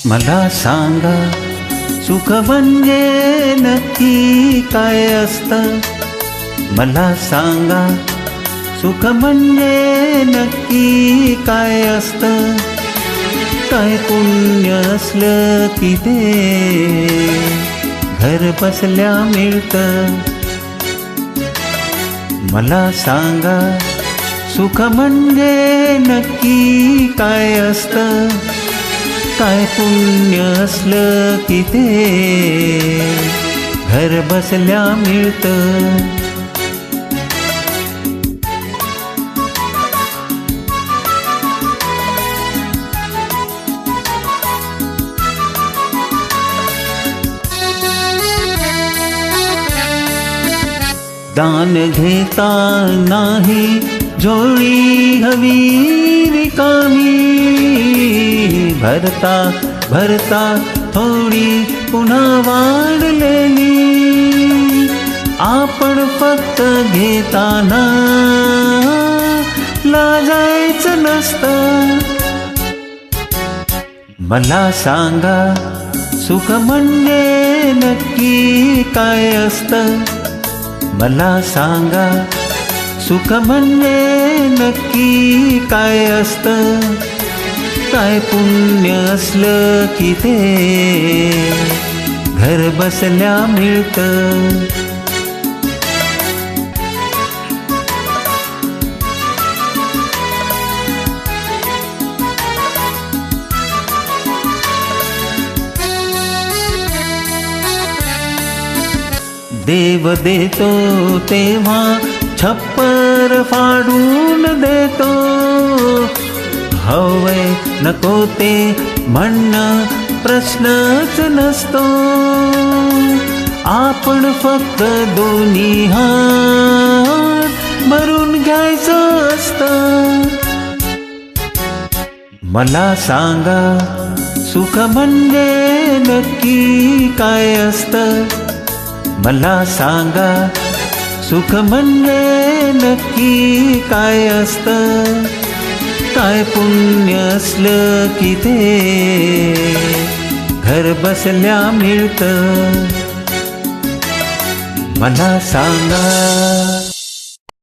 मला सांगा सुख म्हणजे नक्की काय असतं? मला सांगा सुख म्हणजे नक्की काय असतं? काय पुण्य असलं की ते घर बसल्या मिळतं. मला सांगा सुख म्हणजे नक्की काय असतं? काय पुण्य असलं की ते घर बसल्या मिळतं. दान घेता नाही झोळी हवी रिकामी, भरता भरता थोडी पुन्हा वाढलेली. आपण फक्त घेताना लाजायचं नसतं. मला सांगा सुख म्हणजे नक्की काय असतं? मला सांगा सुख म्हणजे नक्की काय असतं? काय पुण्य असलं की ते घर बसल्या मिळतं. देव देतो तेव्हा छप्पर फाडून देतो. हवंय नको ते म्हणणं प्रश्नच नसतो. आपण फक्त दोन्ही हात भरून घ्यायचं असतं. मला सांगा सुख म्हणजे नक्की काय असतं? मला सांगा सुख म्हणजे नक्की काय असतं? काय पुण्य असलं की ते घर बसल्या मिळतं. मला सांगा.